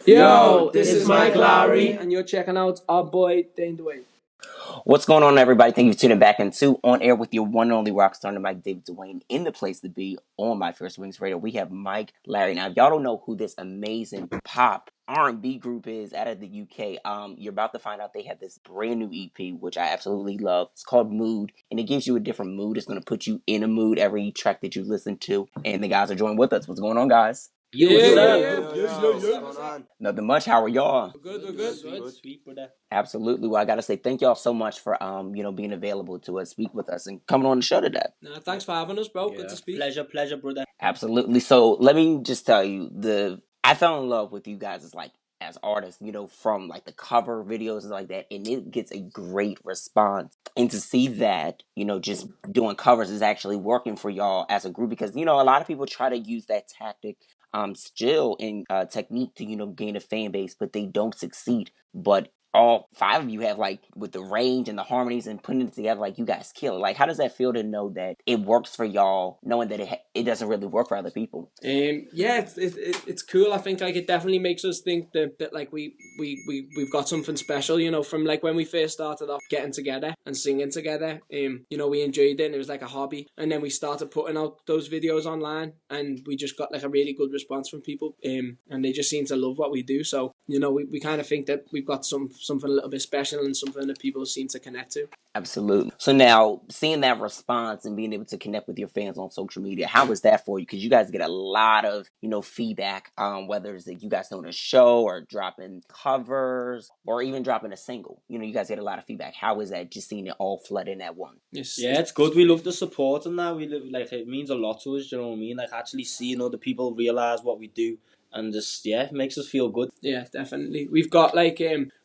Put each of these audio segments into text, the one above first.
Yo, this is Mike Lowry, and you're checking out our boy Duane. What's going on, everybody? Thank you for tuning back into On Air with your one and only rock star, Mike David Duane, in the place to be on My First Wings Radio. We have Mike Larry. Now, if y'all don't know who this amazing pop R&B group is out of the UK, you're about to find out they have this brand new EP, which I absolutely love. It's called Mood, and it gives you a different mood. It's going to put you in a mood every track that you listen to. And the guys are joining with us. What's going on, guys? What's going on? Nothing much. How are y'all? We're good. Sweet, brother. Absolutely. Well, I gotta say thank y'all so much for being available to us, speak with us, and coming on the show today. Nah, thanks for having us, bro. Good to speak. Pleasure, brother. Absolutely. So let me just tell you, I fell in love with you guys as artists, from like the cover videos and like that, and it gets a great response. And to see that, just doing covers is actually working for y'all as a group, because a lot of people try to use that tactic still in technique to gain a fan base, but they don't succeed. But all five of you have, like, with the range and the harmonies and putting it together, like, you guys kill it. Like, how does that feel to know that it works for y'all, knowing that it doesn't really work for other people? Yeah, it's cool. I think like it definitely makes us think that like we've got something special, from like when we first started off getting together and singing together. We enjoyed it, and it was like a hobby, and then we started putting out those videos online, and we just got like a really good response from people, and they just seem to love what we do. So we kind of think that we've got something a little bit special and something that people seem to connect to. Absolutely. So now, seeing that response and being able to connect with your fans on social media, how was that for you? Because you guys get a lot of, feedback, whether it's that you guys doing a show or dropping covers or even dropping a single. You guys get a lot of feedback. How is that, just seeing it all flood in at once? Yes. Yeah, it's good. We love the support and that. It means a lot to us, you know what I mean? Like, actually seeing other people realise what we do, and just, it makes us feel good. Yeah, definitely. We've got like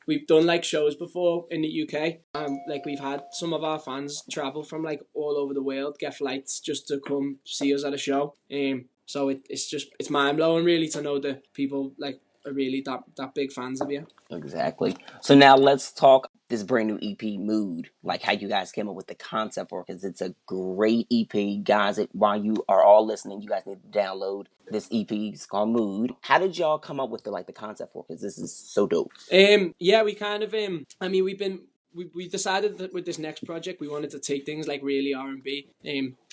we've done like shows before in the UK. Like we've had some of our fans travel from like all over the world, get flights just to come see us at a show. So it's mind blowing really to know that people like are really that big fans of you. Exactly. So now let's talk this brand new EP, Mood, like how you guys came up with the concept for it, because it's a great EP. Guys, while you are all listening, you guys need to download this EP. It's called Mood. How did y'all come up with the concept for it? Because this is so dope. Yeah, we kind of we decided that with this next project we wanted to take things like really R&B.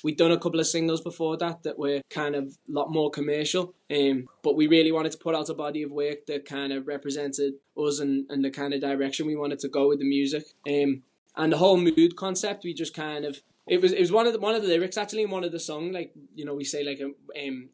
We'd done a couple of singles before that were kind of a lot more commercial, but we really wanted to put out a body of work that kind of represented us and the kind of direction we wanted to go with the music. And the whole mood concept, we just kind of, it was one of the lyrics actually in one of the songs, like, we say like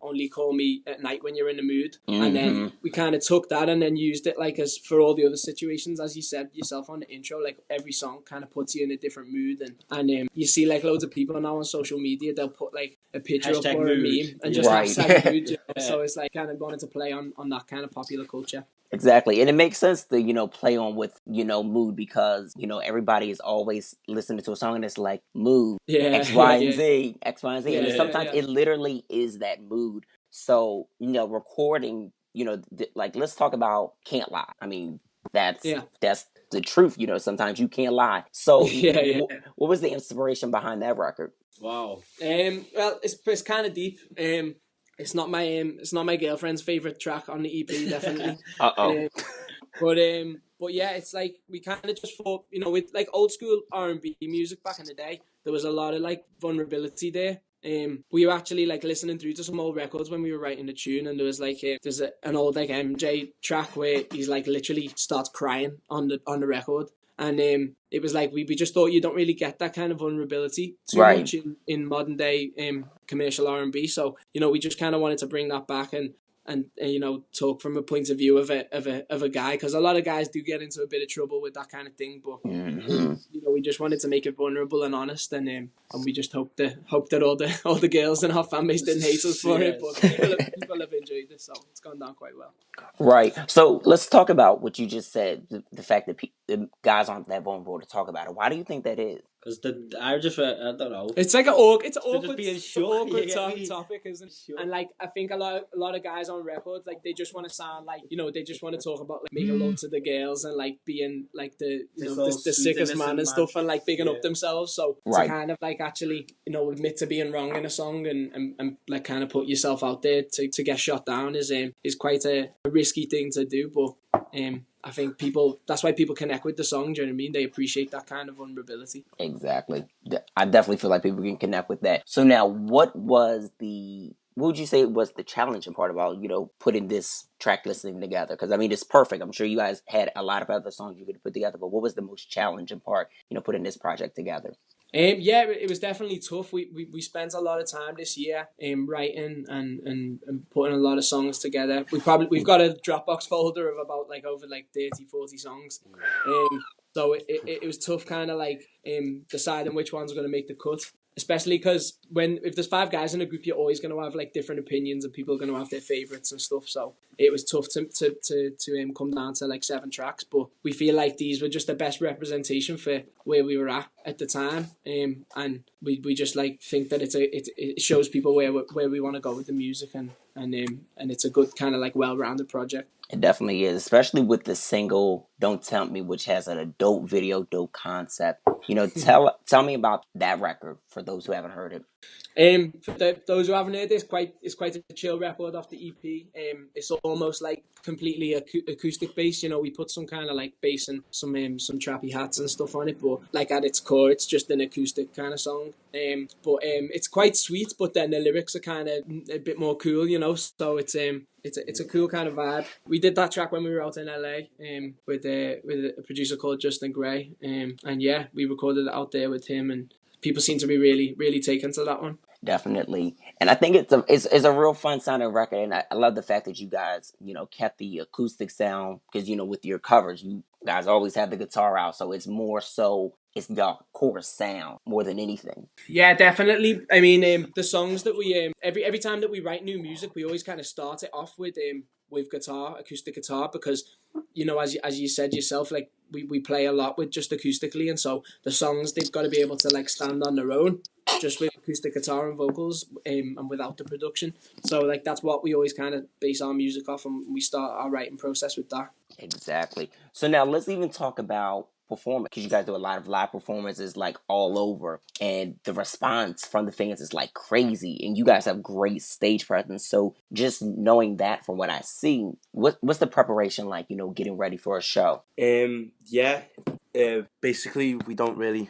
only call me at night when you're in the mood. Mm-hmm. And then we kind of took that and then used it like as for all the other situations, as you said yourself on the intro. Like every song kind of puts you in a different mood, and you see like loads of people now on social media, they'll put like a picture up or a meme and just hashtag mood. So it's like kind of wanted to play on that kind of popular culture. Exactly. And it makes sense to, play on with, mood, because, everybody is always listening to a song and it's like mood, X, Y, and Z, X, Y, and Z. And sometimes it literally is that mood. So, recording, like, let's talk about Can't Lie. I mean, that's the truth. Sometimes you can't lie. So what was the inspiration behind that record? Wow. Well, it's kind of deep. It's not my girlfriend's favorite track on the EP, definitely. But yeah, it's like we kind of just thought, with like old school R&B music back in the day, there was a lot of like vulnerability there. We were actually like listening through to some old records when we were writing the tune, and there was like an old like MJ track where he's like literally starts crying on the record. And it was like we just thought you don't really get that kind of vulnerability too much in modern day commercial R&B. So we just kind of wanted to bring that back and talk from a point of view of a guy, because a lot of guys do get into a bit of trouble with that kind of thing. But we just wanted to make it vulnerable and honest, and we just hope that all the girls in our fan base didn't hate us for it. But people have enjoyed it, so it's gone down quite well. Right. So let's talk about what you just said, the fact that the guys aren't that vulnerable to talk about it. Why do you think that is? Because I don't know. It's like it's awkward, being it's shook, awkward you get me? topic, isn't it? Sure. And like I think a lot of guys on records, like they just want to sound like, you know, they just want to talk about like making love to the girls and like being like the, you know, the sickest man and stuff, and like bigging up themselves. So to kind of like actually, you know, admit to being wrong in a song and like kind of put yourself out there to get shot down is quite a risky thing to do, but I think that's why people connect with the song. Do you know what I mean? They appreciate that kind of vulnerability. Exactly. I definitely feel like people can connect with that. So now, what would you say was the challenging part about, you know, putting this track listing together? Because I mean, it's perfect. I'm sure you guys had a lot of other songs you could put together, but what was the most challenging part, you know, putting this project together? Yeah, it was definitely tough. We spent a lot of time this year writing and putting a lot of songs together. We've got a Dropbox folder of about like over like 30-40 songs. So it was tough kind of like deciding which one's going to make the cut. Especially because if there's 5 guys in a group, you're always going to have like different opinions and people are going to have their favourites and stuff. So it was tough to come down to like 7 tracks. But we feel like these were just the best representation for where we were at the time. And we just like think that it shows people where we want to go with the music and it's a good kind of like well-rounded project. It definitely is, especially with the single "Don't Tempt Me," which has a dope video, dope concept. You know, tell me about that record for those who haven't heard it. For those who haven't heard this, it's quite a chill record off the EP. It's almost like completely acoustic bass. You know, we put some kind of like bass and some trappy hats and stuff on it, but like at its core, it's just an acoustic kind of song. But it's quite sweet, but then the lyrics are kind of a bit more cool. You know, so it's a cool kind of vibe. We did that track when we were out in LA with a producer called Justin Gray, and yeah, we recorded it out there with him, and people seem to be really, really taken to that one. Definitely, and I think it's a real fun sounding record, and I love the fact that you guys, you know, kept the acoustic sound, because, you know, with your covers, you guys always have the guitar out, so it's more so it's the core sound more than anything. Yeah, definitely. I mean, the songs that we every time that we write new music, we always kind of start it off with guitar, acoustic guitar, because, you know, as you said yourself, like we play a lot with just acoustically, and so the songs, they've got to be able to like stand on their own just with acoustic guitar and vocals, and without the production. So like that's what we always kind of base our music off, and we start our writing process with that. Exactly. So now let's even talk about performance, because you guys do a lot of live performances like all over, and the response from the fans is like crazy, and you guys have great stage presence. So just knowing that from what I see, what's the preparation like, you know, getting ready for a show? Basically, we don't really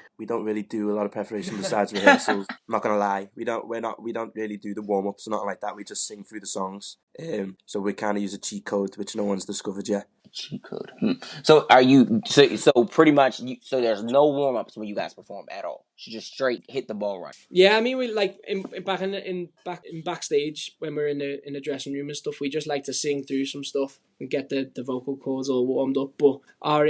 do a lot of preparation besides rehearsals. I'm not gonna lie, we don't really do the warm ups or nothing like that. We just sing through the songs. So we kind of use a cheat code which no one's discovered yet. Cheat code. So are you so pretty much so there's no warm ups when you guys perform at all? You just straight hit the ball run. Yeah, I mean, we like backstage when we're in the dressing room and stuff. We just like to sing through some stuff and get the vocal cords all warmed up. But our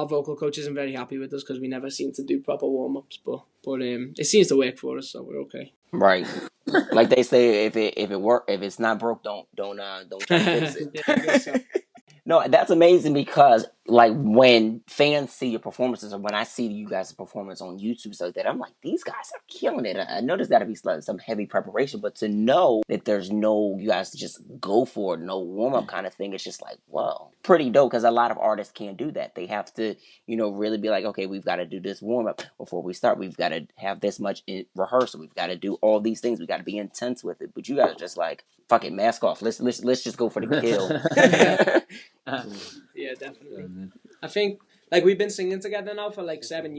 vocal coach isn't very happy with us because we never seem to do proper warm ups. But it seems to work for us, so we're okay. Right. Like they say, if it's not broke, don't try to fix it. Yeah, I guess so. No, that's amazing, because like when fans see your performances, or when I see you guys' performance on YouTube, so that I'm like, these guys are killing it. I know there's got to be some heavy preparation, but to know that there's no, you guys just go for it, no warm up kind of thing, it's just like, whoa, pretty dope. Because a lot of artists can't do that. They have to, you know, really be like, okay, we've got to do this warm up before we start. We've got to have this much in rehearsal. We've got to do all these things. We got to be intense with it. But you guys are just like, fuck it, mask off. Let's just go for the kill. Yeah, definitely. I think like we've been singing together now for like 6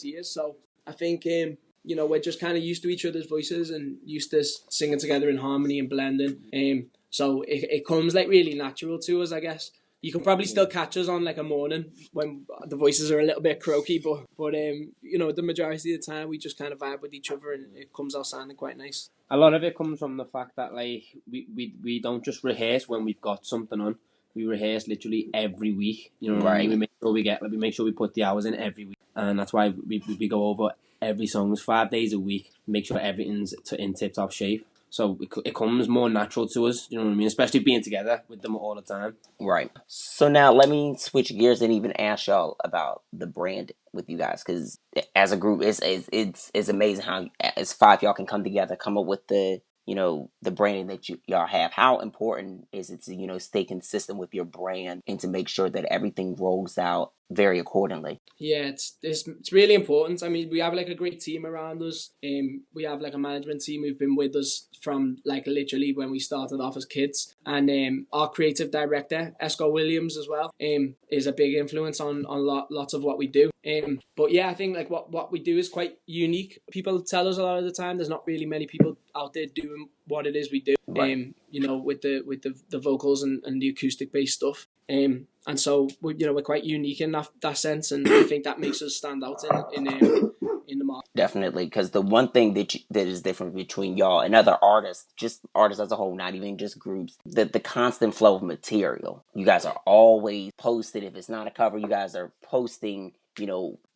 years. So I think you know, we're just kind of used to each other's voices and used to singing together in harmony and blending. So it comes like really natural to us, I guess. You can probably still catch us on like a morning when the voices are a little bit croaky, but you know, the majority of the time we just kind of vibe with each other and it comes out sounding quite nice. A lot of it comes from the fact that like we don't just rehearse when we've got something on. We rehearse literally every week. You know, right? We make sure we put the hours in every week, and that's why we go over every song 5 days a week. Make sure everything's in tip top shape. So it comes more natural to us, you know what I mean? Especially being together with them all the time. Right. So now let me switch gears and even ask y'all about the brand with you guys, because as a group, it's amazing how as five y'all can come together, come up with the the branding that y'all have. How important is it to stay consistent with your brand and to make sure that everything rolls out very accordingly? Yeah, it's really important. I mean, we have like a great team around us. We have like a management team who've been with us from like literally when we started off as kids, and our creative director Esco Williams as well. Is a big influence on lots of what we do. But yeah, I think like what we do is quite unique. People tell us a lot of the time there's not really many people out there doing what it is we do. Right. With the vocals and the acoustic based stuff. And so we're quite unique in that sense, and I think that makes us stand out in the market. Definitely, because the one thing that is different between y'all and other artists, just artists as a whole, not even just groups, the constant flow of material. You guys are always posted. If it's not a cover, you guys are posting,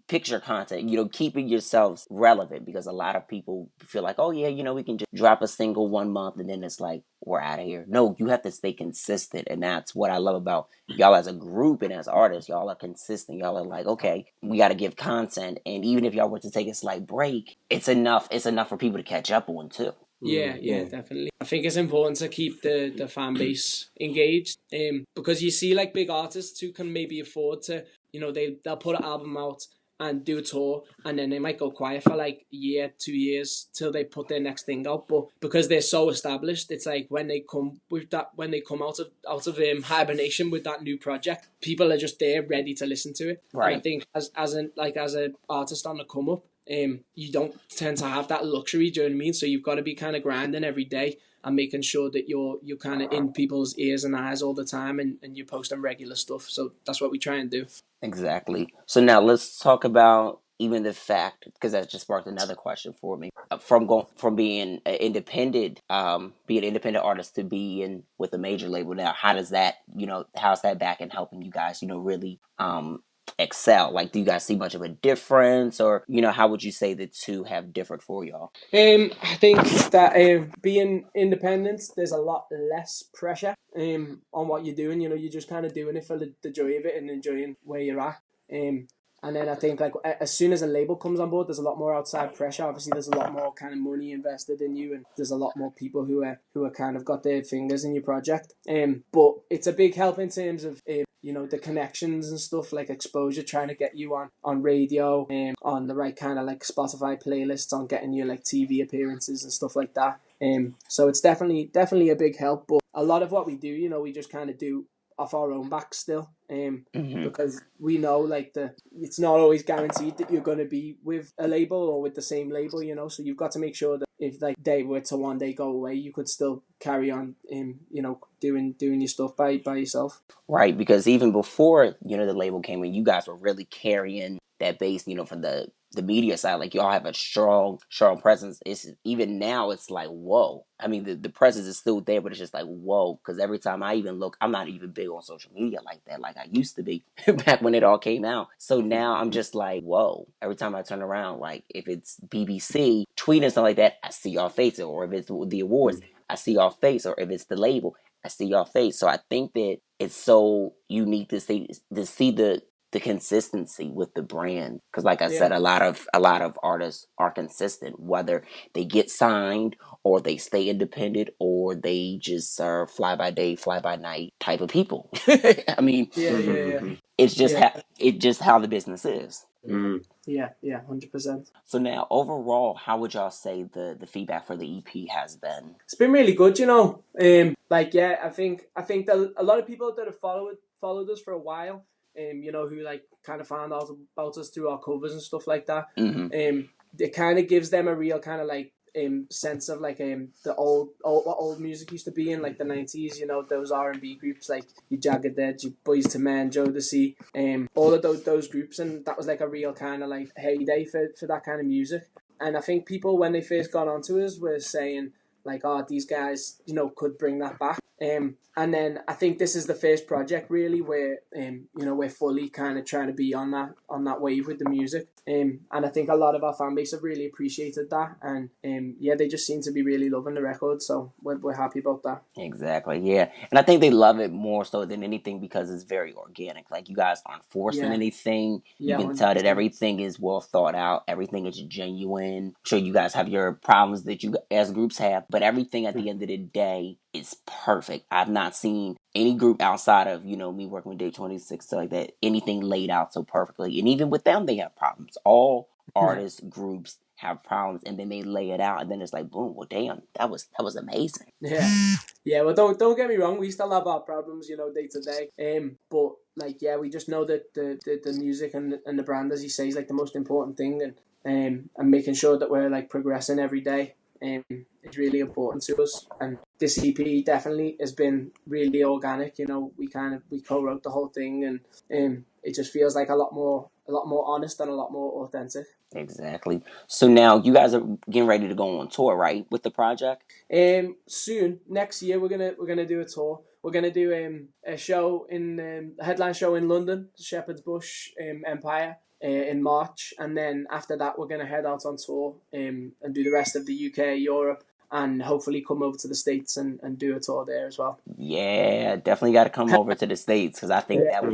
picture content, keeping yourselves relevant, because a lot of people feel like, oh yeah, we can just drop a single 1 month and then it's like, we're out of here. No, you have to stay consistent. And that's what I love about y'all as a group and as artists. Y'all are consistent. Y'all are like, okay, we got to give content. And even if y'all were to take a slight break, it's enough for people to catch up on too. Yeah, definitely. I think it's important to keep the fan base engaged. Because you see like big artists who can maybe afford to, they'll put an album out and do a tour, and then they might go quiet for like a year, 2 years till they put their next thing out. But because they're so established, it's like when they come out of hibernation with that new project, people are just there ready to listen to it. Right. And I think as an artist on the come up, you don't tend to have that luxury. Do you know what I mean? So you've got to be kind of grinding every day and making sure that you're kind of in people's ears and eyes all the time, and you're posting regular stuff. So that's what we try and do. Exactly. So now let's talk about even the fact, because that just sparked another question for me. From being an independent, artist to being with a major label now. How does that, how's that back in helping you guys, really excel? Like, do you guys see much of a difference, or how would you say the two have differed for y'all? I think that being independent, there's a lot less pressure on what you're doing. You're just kind of doing it for the joy of it and enjoying where you're at. And then I think like as soon as a label comes on board, there's a lot more outside pressure. Obviously, there's a lot more kind of money invested in you, and there's a lot more people who are kind of got their fingers in your project. But it's a big help in terms of the connections and stuff, like exposure, trying to get you on radio, on the right kind of like Spotify playlists, on getting you like TV appearances and stuff like that. So it's definitely a big help. But a lot of what we do, we just kind of do off our own back still, because we know like it's not always guaranteed that you're going to be with a label or with the same label, so you've got to make sure that if like they were to one day go away, you could still carry on doing your stuff by yourself. Right, because even before the label came in, you guys were really carrying that base, for the media side. Like, y'all have a strong presence. It's even now, it's like, whoa. I mean, the presence is still there, but it's just like, whoa. Because every time I even look, I'm not even big on social media like that, like I used to be back when it all came out. So now I'm just like, whoa. Every time I turn around, like if it's BBC tweeting stuff like that, I see y'all face it. Or if it's the awards, I see y'all face. Or if it's the label, I see y'all face. So I think that it's so unique to see the consistency with the brand, because like I said, a lot of artists are consistent, whether they get signed or they stay independent or they just are fly by day, fly by night type of people. I mean, it's just how the business is. Yeah, 100%. So now, overall, how would y'all say the feedback for the EP has been? It's been really good, I think that a lot of people that have followed us for a while, who like kind of found out about us through our covers and stuff like that. It kind of gives them a real kind of like sense of like the what old music used to be in like the 90s. Those R&B groups like your Jagged Edge, your Boys to Men, Jodeci, all of those groups, and that was like a real kind of like heyday for that kind of music. And I think people, when they first got onto us, were saying like, oh, these guys, could bring that back. And then I think this is the first project really where we're fully kind of trying to be on that wave with the music. And I think a lot of our fan base have really appreciated that, and they just seem to be really loving the record, so we're happy about that. Exactly, yeah. And I think they love it more so than anything because it's very organic. Like, you guys aren't forcing anything. You can tell that everything is well thought out. Everything is genuine. Sure, you guys have your problems that you as groups have, but everything at the end of the day is perfect. I've not seen any group outside of, me working with Day 26, so like that, anything laid out so perfectly. And even with them, they have problems. All artists, groups have problems, and then they lay it out, and then it's like, boom, well, damn, that was amazing. Yeah. Well, don't get me wrong, we still have our problems, day to day. But like, we just know that the music and the brand, as you say, is like the most important thing, and making sure that we're like progressing every day. It's really important to us, and this EP definitely has been really organic. We co-wrote the whole thing, and it just feels like a lot more honest and a lot more authentic. Exactly. So now you guys are getting ready to go on tour, right, with the project? Soon, next year, we're gonna do a tour. We're gonna do a show a headline show in London, Shepherd's Bush Empire, in March, and then after that we're going to head out on tour and do the rest of the UK, Europe, and hopefully come over to the States and do a tour there as well. Yeah, definitely got to come over to the States, because I think that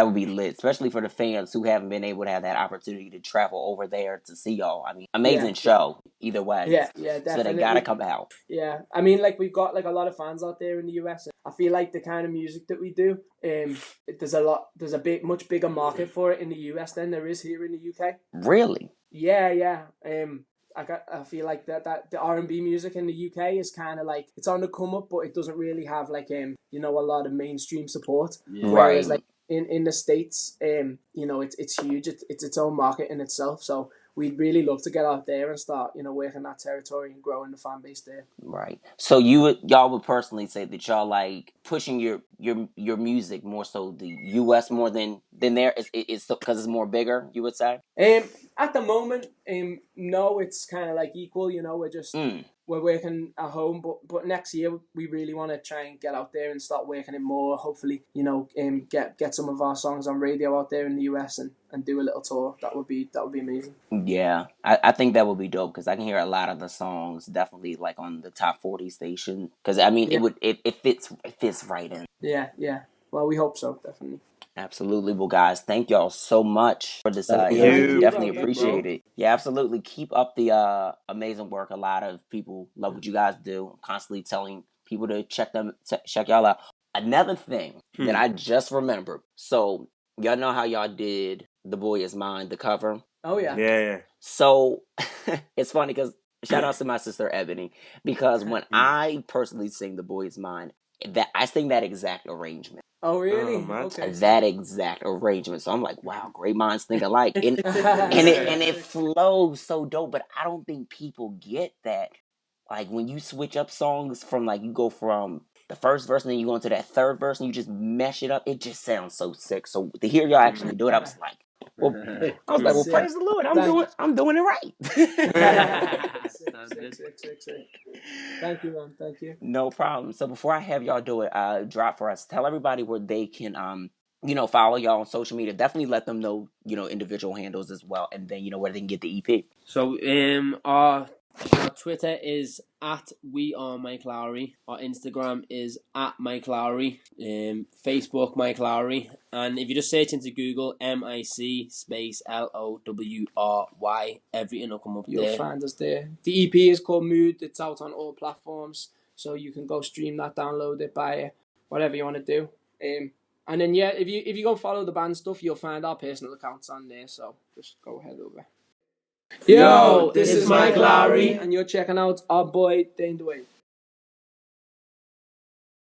would be lit, especially for the fans who haven't been able to have that opportunity to travel over there to see y'all. I mean, amazing show either way. Yeah, definitely. So they got to come out. Yeah, I mean, like, we've got like a lot of fans out there in the US. And I feel like the kind of music that we do, there's a much bigger market for it in the US than there is here in the UK. Really? Yeah. I feel like that the R&B music in the UK is kind of like, it's on the come up, but it doesn't really have like a lot of mainstream support. Yeah. Whereas like in the States, it's huge. It's its own market in itself. So we'd really love to get out there and start working that territory and growing the fan base there. Right. So y'all would personally say that y'all like pushing your music more so the US more than there is because it's more bigger, you would say? At the moment, no, it's kind of like equal. We're just we're working at home, but next year we really want to try and get out there and start working it more. Hopefully, get some of our songs on radio out there in the US and do a little tour. That would be amazing. Yeah, I think that would be dope, because I can hear a lot of the songs definitely like on the top 40 station. Because I mean, it fits right in. Yeah. Well, we hope so, definitely. Absolutely. Well, guys, thank y'all so much for this. Definitely appreciate it. Yeah, absolutely. Keep up the amazing work. A lot of people love what you guys do. I'm constantly telling people to check y'all out. Another thing that I just remembered. So y'all know how y'all did "The Boy Is Mine," the cover. Oh yeah. Yeah. So it's funny because shout out to my sister Ebony, because when I personally sing "The Boy Is Mine," that I sing that exact arrangement. Oh really? Okay. That exact arrangement. So I'm like, wow, great minds think alike, and it flows so dope. But I don't think people get that. Like, when you switch up songs from, like, you go from the first verse and then you go into that third verse and you just mesh it up, it just sounds so sick. So to hear y'all actually do it, I was like, well, praise the Lord, I'm doing it right. Sick. Thank you, man. Thank you. No problem. So before I have y'all do it, drop for us, tell everybody where they can follow y'all on social media. Definitely let them know, individual handles as well, and then where they can get the EP. So our Twitter is at We Are Mike Lowry. Our Instagram is at Mike Lowry. Facebook Mike Lowry. And if you just search into Google MIC space LOWRY, everything will come up there. You'll find us there. The EP is called Mood. It's out on all platforms, so you can go stream that, download it, buy it, whatever you want to do. And then if you go follow the band stuff, you'll find our personal accounts on there. So just go head over. Yo, this is Mike Lowry, and you're checking out our boy Duane.